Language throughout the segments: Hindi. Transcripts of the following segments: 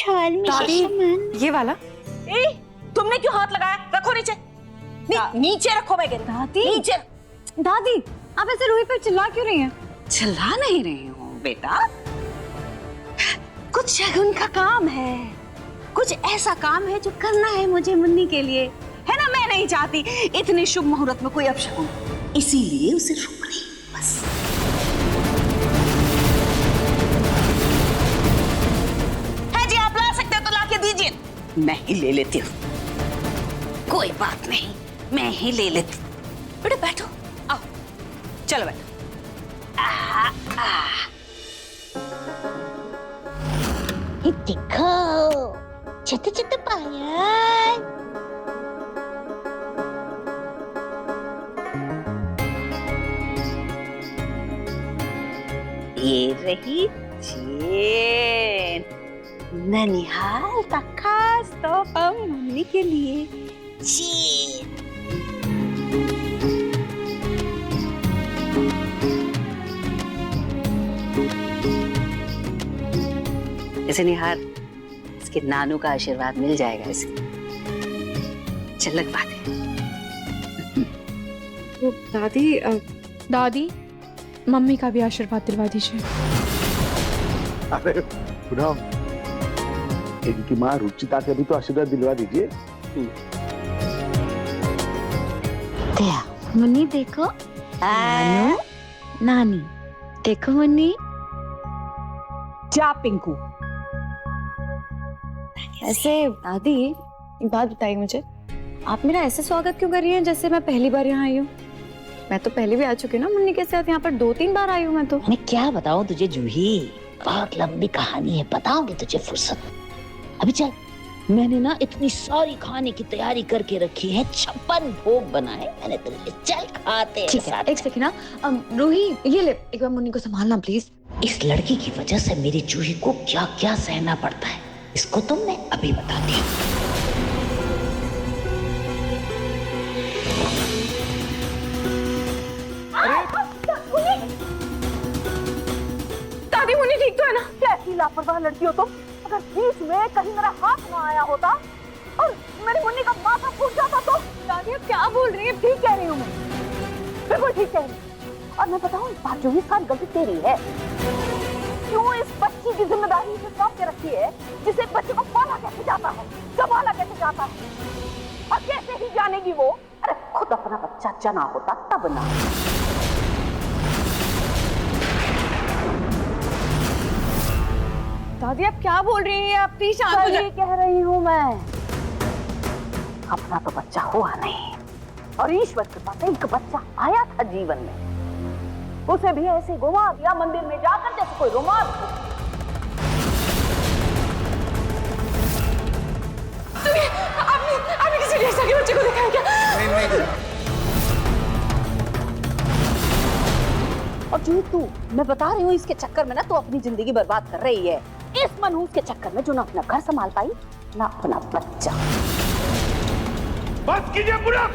छाल में दादी, ये वाला। तुमने क्यों हाथ लगाया? रखो नीचे। नीचे रखो, मैं कह रही। दादी, नीचे। दादी आप ऐसे रूही पर चिल्ला क्यों रही हैं? चिल्ला नहीं रही हूँ बेटा, कुछ शगुन का काम है, कुछ ऐसा काम है जो करना है मुझे मुन्नी के लिए, है ना। मैं नहीं चाहती इतने शुभ मुहूर्त में कोई अपशगुन, इसीलिए उसे रोक रही बस। है जी, आप ला सकते हो तो लाके दीजिए। मैं ही ले लेती हूँ, कोई बात नहीं, मैं ही ले लेती। बेटा बैठो, आओ, चलो बैठो। ये देखो, छोटे छोटे पायल। ये रही चेन, ननिहाल का खास तोहफा मुन्नी के लिए। चेन इसे निहार, इसके नानू का आशीर्वाद मिल जाएगा इसे। चलक बात है। तो दादी दादी मम्मी का भी आशीर्वाद दिलवा दीजिए। अरे पूनम, इनकी माँ रुचिता के भी तो आशीर्वाद दिलवा दीजिए। मुन्नी देखो, नानू, नानी देखो मुन्नी। जा पिंकू। ऐसे दादी एक बात बताइए मुझे, आप मेरा ऐसे स्वागत क्यों कर रही हैं जैसे मैं पहली बार यहाँ आई हूँ? मैं तो पहले भी आ चुकी हूँ ना मुन्नी के साथ, यहाँ पर 2-3 बार आई हूँ मैं तो। मैं क्या बताऊं तुझे जूही, बहुत लंबी कहानी है, बताऊंगी तुझे फुर्सत। अभी चल, मैंने ना इतनी सारी खाने की तैयारी करके रखी है, 56 भोग बनाए मैंने तेरे लिए, चल खाते हैं। ठीक है, एक सेकंड ना, रूही ये ले, एक बार मुन्नी को संभालना प्लीज। इस लड़की की वजह से मेरी जूही को क्या क्या सहना पड़ता है, इसको तुमने अभी बताती हूँ। दादी मुन्नी ठीक तो है ना? कैसी लापरवाह लड़की हो तुम। अगर बीच में कहीं मेरा हाथ न आया होता और मेरी मुन्नी का माथा फूट जाता तो। दादी आप क्या बोल रही हैं? ठीक कह रही हूँ मैं, बिल्कुल ठीक कह रही हूँ। और मैं बताऊँ, इस बात जो भी सारी गलती तेरी है। क्यों इस बच्ची की जिम्मेदारी से सौंप के रखी है, जिसे बच्चे को पाला कैसे जाता है, संभाला कैसे जाता है, और कैसे ही जानेगी वो। अरे खुद अपना बच्चा जना होता तब ना। दादी आप क्या बोल रही हैं? आप प्लीज शांत हो जाइए। कह रही हूँ मैं, अपना तो बच्चा हुआ नहीं, और ईश्वर के पास एक बच्चा आया था जीवन में, उसे भी ऐसे घुमा दिया मंदिर में जाकर जैसे कोई रोमांस हो। आपने किसी रेशा के बच्चे को देखा है क्या? नहीं। और जो तू, मैं बता रही हूँ, इसके चक्कर में ना तू अपनी जिंदगी बर्बाद कर रही है। इस मनहूस के चक्कर में जो ना अपना घर संभाल पाई, ना अपना बच्चा। बस कीजिए पूनम।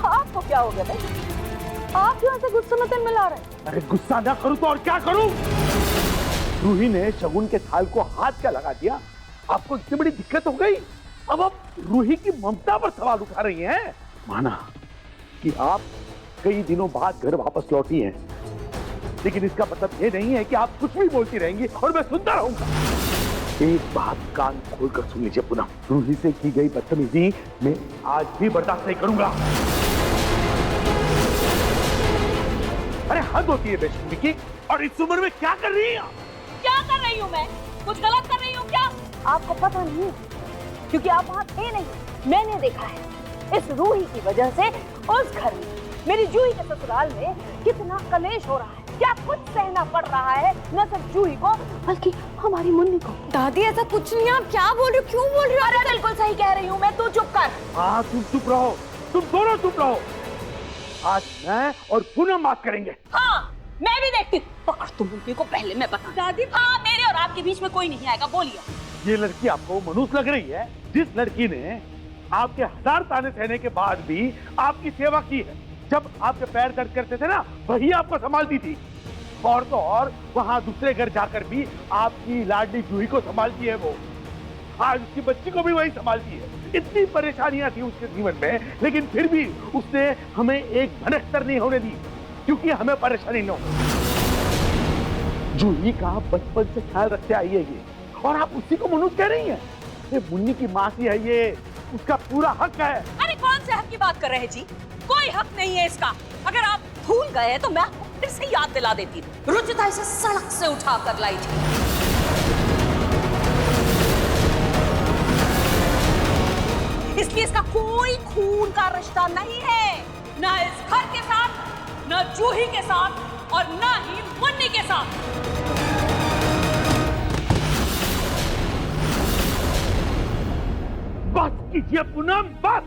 आपको क्या हो गया भाई? आप क्यों ऐसे गुस्से में मिला रहे हैं? अरे गुस्सा ना करूं तो और क्या करूं? रूही ने शगुन के थाल को हाथ क्या लगा दिया, आपको इतनी बड़ी दिक्कत हो गई। अब आप रूही की ममता पर सवाल उठा रही हैं। माना कि आप कई दिनों बाद घर वापस लौटी हैं, लेकिन इसका मतलब ये नहीं है कि आप कुछ भी बोलती रहेंगी और मैं सुनता रहूंगा। एक बात कान खोलकर सुन लीजिए पूनम, रूही से की गई बदतमीजी मैं आज भी बर्दाश्त नहीं करूंगा। अरे हद होती है बेशर्मी की, और इस उम्र में क्या कर रही हैं आप? क्या कर रही हूँ मैं? कुछ गलत कर रही हूँ क्या? आपको पता नहीं, क्योंकि आप वहाँ थे नहीं। मैंने देखा है, इस रूही की वजह से उस घर में, मेरी जूही के ससुराल में कितना कलेश हो रहा है, क्या कुछ सहना पड़ रहा है, न सिर्फ जूही को बल्कि हमारी मुन्नी को। दादी ऐसा कुछ नहीं है, आप क्या बोल रही हो? क्यों बोल रही हो? अरे बिल्कुल सही कह रही हूँ मैं, तू चुप कर। हाँ तुम चुप रहो, तुम दोनों चुप रहो। आज मैं और पूनम बात करेंगे। हाँ मैं भी देखती हूँ। पकड़ तुम मुन्नी को, पहले मैं बता। दादी हाँ, मेरे और आपके बीच में कोई नहीं आएगा, बोलिए। ये लड़की आपको मनुष्य लग रही है? जिस लड़की ने आपके 1000 ताने सहने के बाद भी आपकी सेवा की है, जब आपके पैर दर्द करते थे ना, वही आपको संभालती थी। और तो और वहां दूसरे घर जाकर भी आपकी लाडली जूही को संभालती है वो। आज उसकी बच्ची को भी वही संभालती है। इतनी परेशानियां थी उसके जीवन में, लेकिन फिर भी उसने हमें एक भनक नहीं होने दी, क्योंकि हमें परेशानी न हो। जूही का बचपन से ख्याल रखते आई है ये, और आप उसी को मनुष्य कह रही हैं। ये मुन्नी की मासी है, ये उसका पूरा हक है। अरे कौन से हक की बात कर रहे हैं जी? कोई हक नहीं है इसका। अगर आप भूल गए तो मैं आपको फिर से याद दिला देती। रुचिता इसे सड़क से उठा कर लाई थी। इसलिए इसका कोई खून का रिश्ता नहीं है, ना इस घर के साथ, ना जूही के साथ, और ना ही मुन्नी के साथ। बस कीजिए पूनम, बस।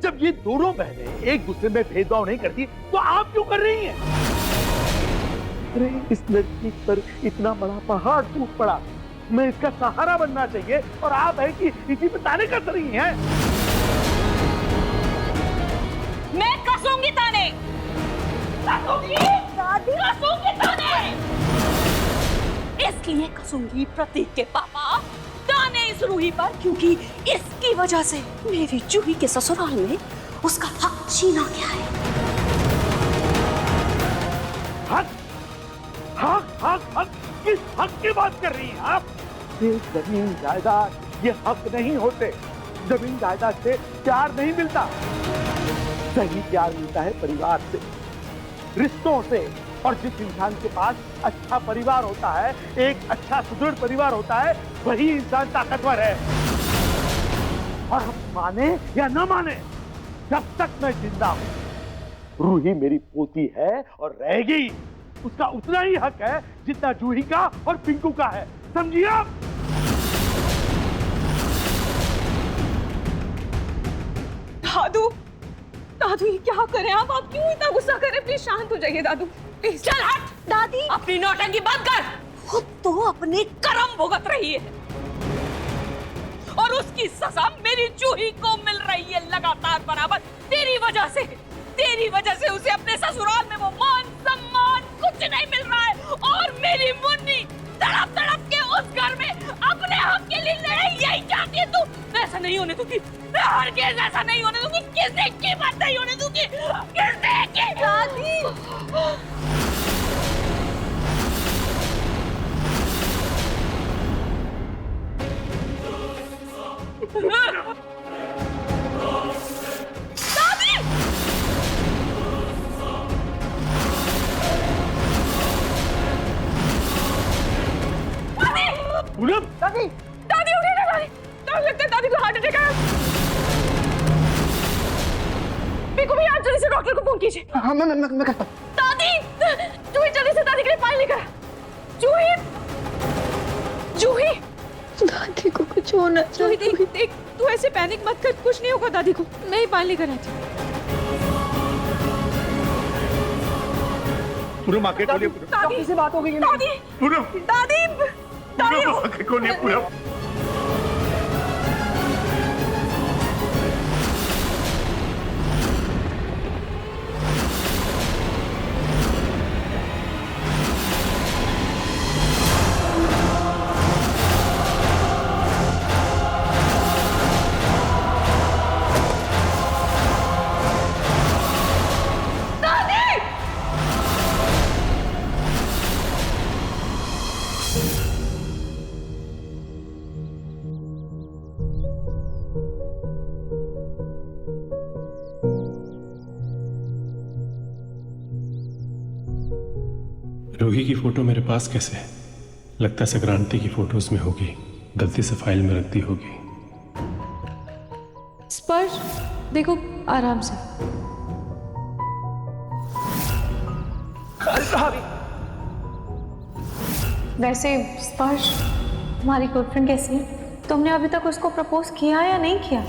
जब ये दोनों बहनें एक दूसरे में भेदभाव नहीं करती, तो आप क्यों कर रही हैं? अरे इस लड़की पर इतना बड़ा पहाड़ टूट पड़ा, मैं इसका सहारा बनना चाहिए, और आप है कि इसी पे ताने कस रही हैं। मैं कसूंगी ताने, दादी कसूंगी ताने। इसलिए कसूंगी प्रतीक के पापा ताने इस रूही पर, क्योंकि इसकी वजह से मेरी जूही के ससुराल में उसका हक छीना गया है। हक हक हक हक किस हक की बात कर रही हैं आप? ये जमीन जायदाद ये हक नहीं होते। जमीन जायदाद से प्यार नहीं मिलता। सही प्यार मिलता है परिवार से, रिश्तों से। और जिस इंसान के पास अच्छा परिवार होता है, एक अच्छा सुदृढ़ परिवार होता है, वही इंसान ताकतवर है। और हम माने या न माने, जब तक मैं जिंदा हूं, रूही मेरी पोती है और रहेगी। उसका उतना ही हक है जितना जूही का और पिंकू का है, समझिए आप? दादू, दादू ये क्या करें आप क्यों इतना गुस्सा कर रहे हैं? प्लीज शांत हो जाइए दादू, प्लीज। चल हट दादी, अपनी नौटंकी बंद कर। खुद तो अपने कर्म भुगत रही है, और उसकी सजा मेरी जूही को मिल रही है लगातार बराबर। तेरी वजह से उसे अपने ससुराल में वो मान सम्मान कुछ नहीं मिल रहा है, और मेरी मुन्नी तड़प तड़प के उस घर में अपने हक के लिए लड़े। यही चाहती है तू? ऐसा नहीं होने दूंगी, मैं हरगिज़ ऐसा नहीं होने दूंगी, किसी की बात नहीं होने दूंगी, किसी की। दादी पूनम, दादी दादी उठिए ना दादी, दादी लगता है दादी को हार्ट अटैक आया। पिंकू भी आप जल्दी से डॉक्टर को फोन कीजिए। हाँ मैं करता हूँ। दादी जूही जल्दी से दादी के लिए पानी लेकर। जूही जूही दादी को कुछ होना जूही देख देख, तू ऐसे पैनिक मत कर, कुछ नहीं होगा दादी को, मैं ही पानी लेकर आती हूँ। पूनम आंखें खोलिए। दादी से बात हो गई है। दादी पूनम, दादी दादी आंखें खोलिए पूनम। रूही की फोटो मेरे पास कैसे है? लगता है संक्रांति की फोटो उसमें होगी, गलती से फाइल में रख दी होगी। स्पर्श देखो आराम से। वैसे स्पर्श, तुम्हारी गर्लफ्रेंड कैसी है? तुमने अभी तक उसको प्रपोज किया या नहीं किया?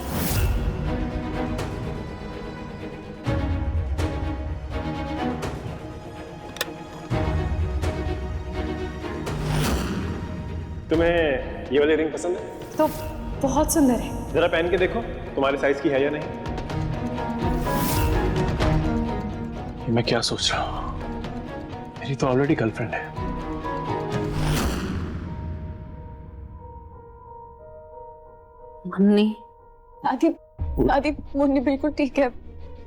तुम्हें ये वाली रिंग पसंद है? तो बहुत सुंदर है। जरा पहन के देखो तुम्हारे साइज की है या नहीं। मैं क्या सोच रहा हूँ? मेरी तो ऑलरेडी गर्लफ्रेंड है। मुन्नी, दादी दादी, मुन्नी बिल्कुल ठीक है,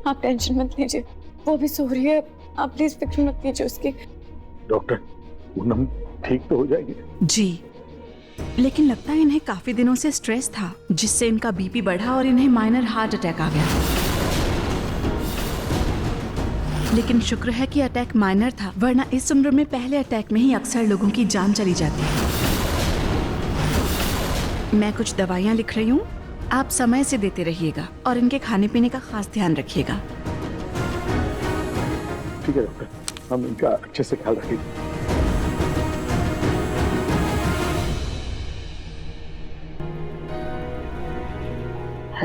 आप टेंशन मत लीजिए, वो भी सो रही है, आप प्लीज फिक्र मत कीजिए उसकी। डॉक्टर, पूनम ठीक तो हो जाएगी? जी, लेकिन लगता है इन्हें काफी दिनों से स्ट्रेस था, जिससे इनका बीपी बढ़ा और इन्हें माइनर हार्ट अटैक आ गया। लेकिन शुक्र है कि अटैक माइनर था, वरना इस उम्र में पहले अटैक में ही अक्सर लोगों की जान चली जाती है। मैं कुछ दवाइयाँ लिख रही हूँ, आप समय से देते रहिएगा और इनके खाने पीने का खास ध्यान रखिएगा। ठीक है डॉक्टर, हम इनका अच्छे से ख्याल रखेंगे।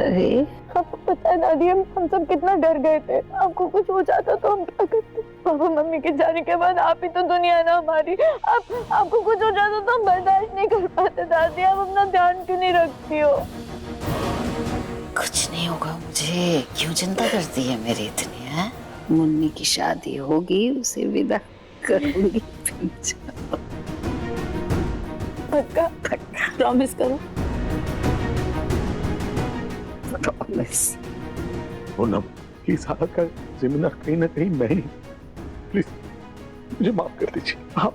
अरे आपको पता है दादी, हम सब कितना डर गए थे, आपको कुछ हो जाता तो हम क्या करते? पापा मम्मी के जाने के बाद आप ही तो दुनिया ना हमारी, आपको कुछ हो जाता तो हम बर्दाश्त नहीं कर पाते दादी, आप अपना ध्यान क्यों नहीं रखती हो? कुछ नहीं होगा मुझे, क्यों चिंता करती है मेरी इतनी? है मुन्नी की शादी होगी, उसे विदा करूंगी। पक्का? प्रॉमिस करो। प्रॉमिस। पूनम, प्लीज हालत का जिम्मेदार कहीं ना कहीं मैं ही। प्लीज मुझे माफ कर दीजिए। आप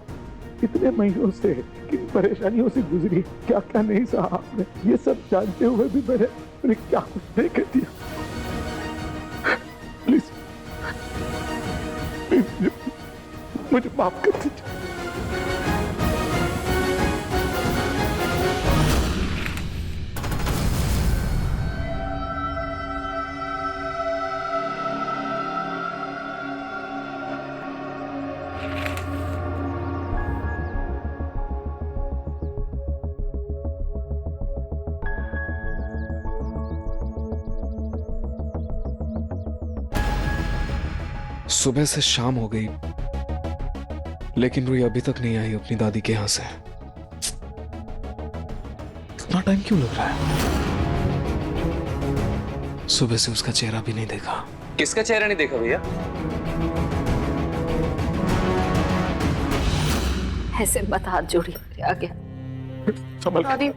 इतने महीनों से किन परेशानियों से गुजरी, क्या क्या नहीं सहा आपने, ये सब जानते हुए भी मैंने क्या कुछ नहीं कर दिया। प्लीज मुझे माफ कर दीजिए। सुबह से शाम हो गई, लेकिन रूही अभी तक नहीं आई अपनी दादी के यहाँ से। इतना टाइम क्यों लग रहा है? सुबह से उसका चेहरा भी नहीं देखा। किसका चेहरा नहीं देखा भैया? ऐसे मत हाथ जोड़ी, आ गया। दादी,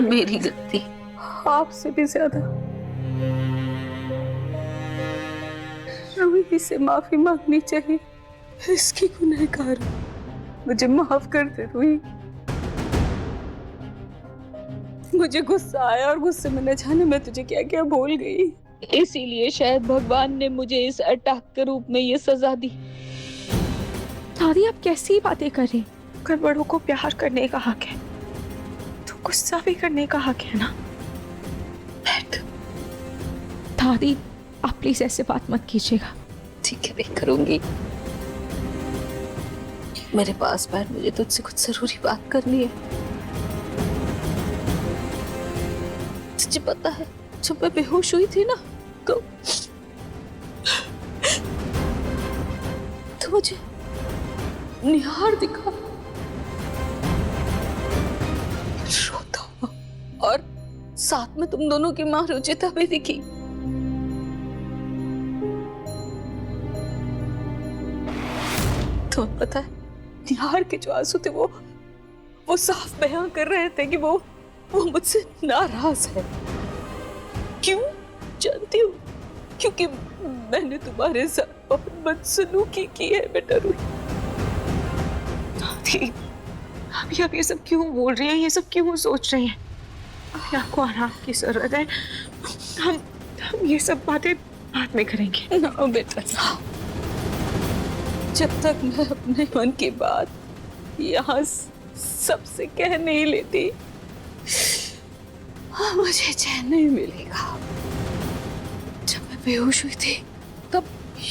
मेरी गलती, आपसे भी ज्यादा। रूही से माफी मांगनी चाहिए, इसकी गुनहगार हूं, मुझे माफ कर दे रूही। मुझे गुस्सा आया और गुस्से में न जाने मैं तुझे क्या क्या बोल गई, इसीलिए शायद भगवान ने मुझे इस अटैक के रूप में ये सजा दी। दादी, आप कैसी बातें कर रही? अगर बड़ों को प्यार करने का हक है तो गुस्सा भी करने का हक है ना? दादी, आप प्लीज ऐसे बात मत कीजिएगा। ठीक है, नहीं करूंगी। मेरे पास बैठ, मुझे तुझसे कुछ जरूरी बात करनी है। तुझे पता है, जब मैं बेहोश हुई थी ना, तो मुझे निहार दिखा, रोता हुआ, और साथ में तुम दोनों की मां रुचिता भी दिखी। तो पता है, निहार के जो आंसू थे वो साफ बयां कर रहे थे कि वो मुझसे नाराज है। क्यों? जानती हूँ, क्योंकि मैंने तुम्हारे साथ बहुत बदसलूकी की है बेटा रूही। अभी आप ये सब क्यों बोल रही हैं, ये सब क्यों सोच रही हैं? अभी आपको आराम की जरूरत है, हम ये सब बातें बाद में करेंगे ना बेटा। जब तक मैं अपने मन की बात यहाँ सबसे कह नहीं लेती, मुझे चैन नहीं मिलेगा। जब मैं बेहोश हुई थी, तब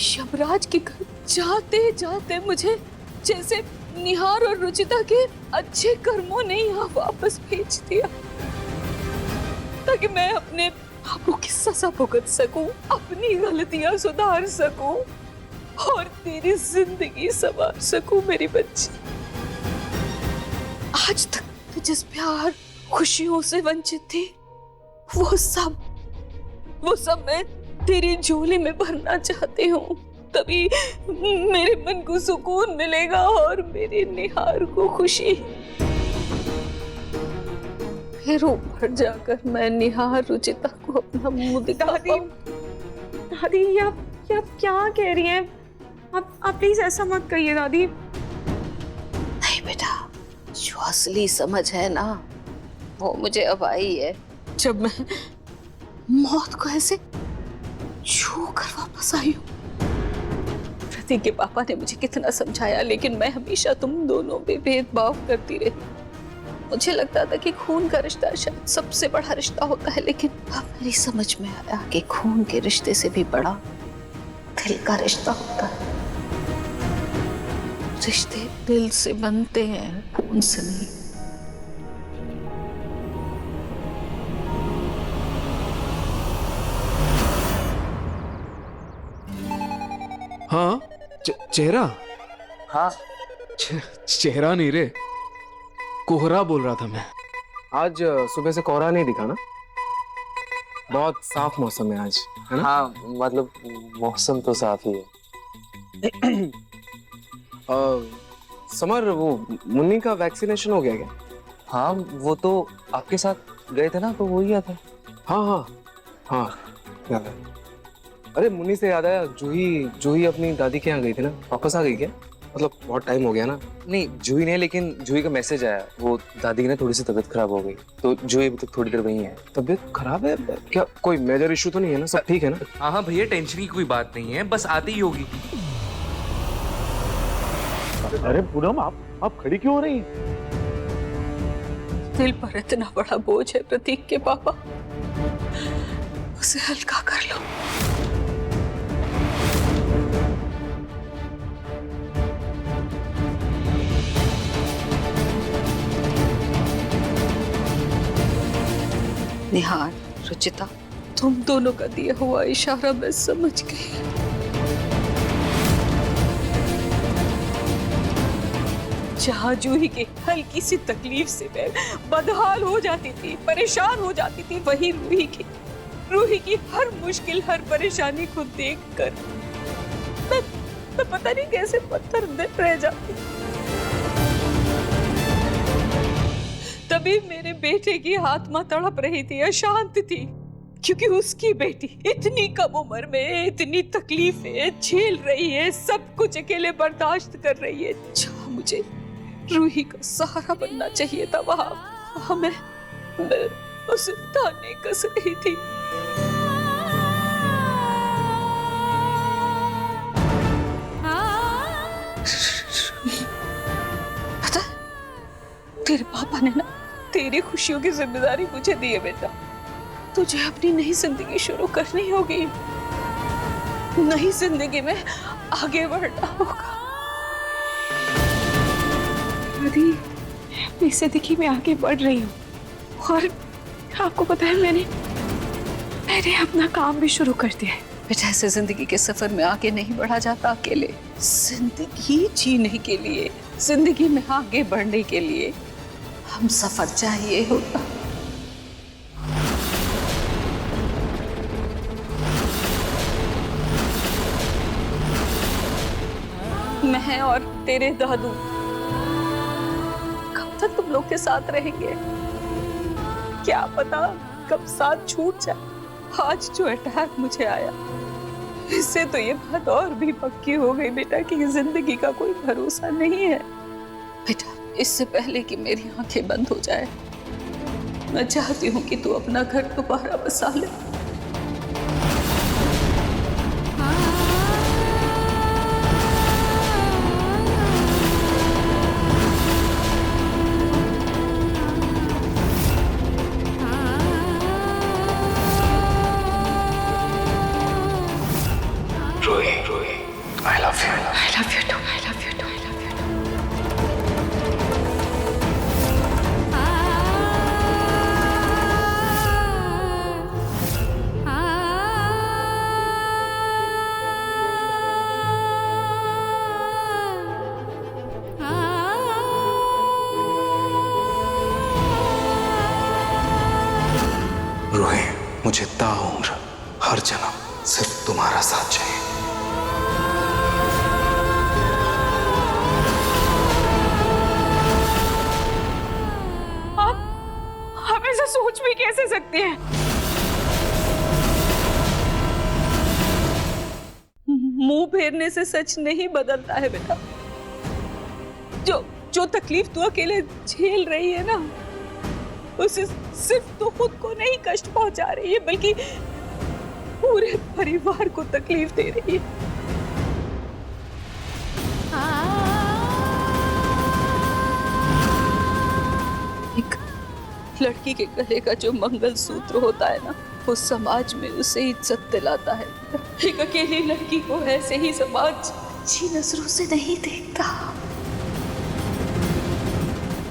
यमराज के घर जाते जाते मुझे जैसे निहार और रुचिता के अच्छे कर्मों ने यहाँ वापस भेज दिया, ताकि मैं अपने पापों की सजा भुगत सकूं, अपनी गलतियां सुधार सकूं और तेरी जिंदगी संवार सकूं मेरी बच्ची। आज तक तो जिस प्यार खुशियों से वंचित थी, वो सब मैं तेरी झोली में भरना चाहती हूँ, तभी मेरे मन को सुकून मिलेगा और मेरे निहार को खुशी। फिर ऊपर जाकर मैं निहार रुचिता को अपना मुंह दिखा पाऊं। दादी आप क्या कह रही हैं? आप प्लीज ऐसा मत कहिए दादी। नहीं बेटा, जो असली समझ है ना वो मुझे अब आई है, जब मैं मौत को ऐसे छू कर वापस आई हूँ। प्रतीक के पापा ने मुझे कितना समझाया, लेकिन मैं हमेशा तुम दोनों पे भेदभाव करती रही। मुझे लगता था कि खून का रिश्ता शायद सबसे बड़ा रिश्ता होता है, लेकिन अब मेरी समझ में आया कि खून के रिश्ते से भी बड़ा दिल का रिश्ता होता है। रिश्ते दिल से बनते हैं, खून से नहीं। हाँ, चेहरा। हाँ, चेहरा नहीं रे, कोहरा बोल रहा था मैं। आज सुबह से कोहरा नहीं दिखा ना? बहुत साफ मौसम है आज, है ना? हाँ, मतलब मौसम तो साफ ही है। समर, वो मुन्नी का वैक्सीनेशन हो गया क्या? हाँ, वो तो आपके साथ गए थे ना, तो वो ही था। हाँ हाँ हाँ, याद है। अरे मुन्नी से याद आया, जूही अपनी दादी के यहाँ गई थी ना, वापस आ गई क्या? मतलब बहुत टाइम हो गया ना। नहीं, जूही नहीं, लेकिन जूही का मैसेज आया, वो दादी की ना थोड़ी सी तबीयत खराब हो गई, तो जूही अभी तक थोड़ी देर वहीं है। तबीयत खराब है क्या? कोई मेजर इशू तो नहीं है ना? सब ठीक है ना? हाँ हाँ भैया, टेंशन की कोई बात नहीं है, बस आती ही होगी। अरे पूनम, आप खड़ी क्यों हो रही हैं? दिल पर इतना बड़ा बोझ है प्रतीक के पापा, उसे हल्का कर लो। निहार, रुचिता, तुम दोनों का दिया हुआ इशारा मैं समझ गई। जहां जूही की हल्की सी तकलीफ से मैं बदहाल हो जाती थी, परेशान हो जाती थी, वही रूही की हर मुश्किल, हर परेशानी को देखकर मैं पता नहीं कैसे पत्थर दिल रह जाती। तभी मेरे बेटे की आत्मा तड़प रही थी, अशांत थी, क्योंकि उसकी बेटी इतनी कम उम्र में इतनी तकलीफें झेल रही है, सब कुछ अकेले बर्दाश्त कर रही है। जहाँ मुझे रूही का सहारा बनना चाहिए था, वहां मैं उसे ताने कस रही थी। पता है, तेरे पापा ने ना तेरी खुशियों की जिम्मेदारी मुझे दी है बेटा। तुझे अपनी नई जिंदगी शुरू करनी होगी, नई जिंदगी में आगे बढ़ना होगा। दादी, मैं जिंदगी में आगे बढ़ रही हूँ, और आपको पता है मैंने अपना काम भी शुरू कर दिया है। बेटा, ऐसे जिंदगी के सफर में आगे नहीं बढ़ा जाता अकेले। जिंदगी जीने के लिए, जिंदगी में आगे बढ़ने के लिए हम सफर चाहिए होता। मैं और तेरे दादू कब तक तुम लोग के साथ रहेंगे? क्या पता कब साथ छूट जाए। आज जो अटैक मुझे आया, इससे तो ये बात और भी पक्की हो गई बेटा कि जिंदगी का कोई भरोसा नहीं है। बेटा, इससे पहले कि मेरी आंखें बंद हो जाए, मैं चाहती हूँ कि तू अपना घर दोबारा बसा ले। I love you. I love you too. I love you too. I love you too. Ruhi, मुझे ताउम्र हर जन्म सिर्फ तुम्हारा साथ चाहिए। आप ऐसा सोच भी कैसे सकते हैं? मुंह फेरने से सच नहीं बदलता है बेटा। जो तकलीफ तू अकेले झेल रही है ना, उसे सिर्फ तू खुद को नहीं कष्ट पहुंचा रही है, बल्कि पूरे परिवार को तकलीफ दे रही है। एक लड़की के गले का जो मंगलसूत्र होता है ना, वो समाज में उसे इज्जत दिलाता है। एक अकेली लड़की को ऐसे ही समाज अच्छी नजरों से नहीं देखता।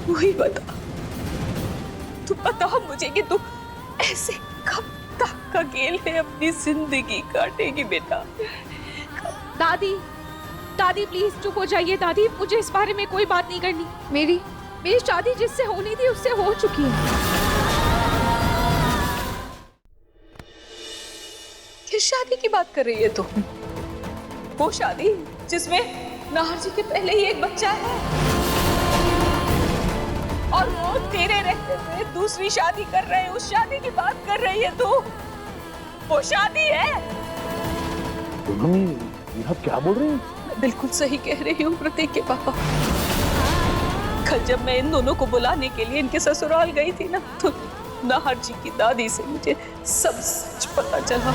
वही बता, तू बता मुझे कि तू ऐसे कब तक अकेले अपनी जिंदगी काटेगी बेटा? दादी, दादी प्लीज चुप हो जाइए। दादी, मुझे इस बारे में कोई बात नहीं करनी। मेरी शादी जिससे होनी थी उससे हो चुकी है। किस शादी की बात कर रही है तू? वो शादी जिसमें नाहर जी के पहले ही एक बच्चा है, और वो तेरे रहते हुए दूसरी शादी कर रहे हैं, उस शादी की बात कर रही है तू? वो शादी है? मम्मी, ये आप क्या बोल रही हैं? बिल्कुल सही कह रही हूँ प्रतीक के पापा। कल जब मैं इन दोनों को बुलाने के लिए इनके ससुराल गई थी ना, तो नाहर जी की दादी से मुझे सब सच पता चला।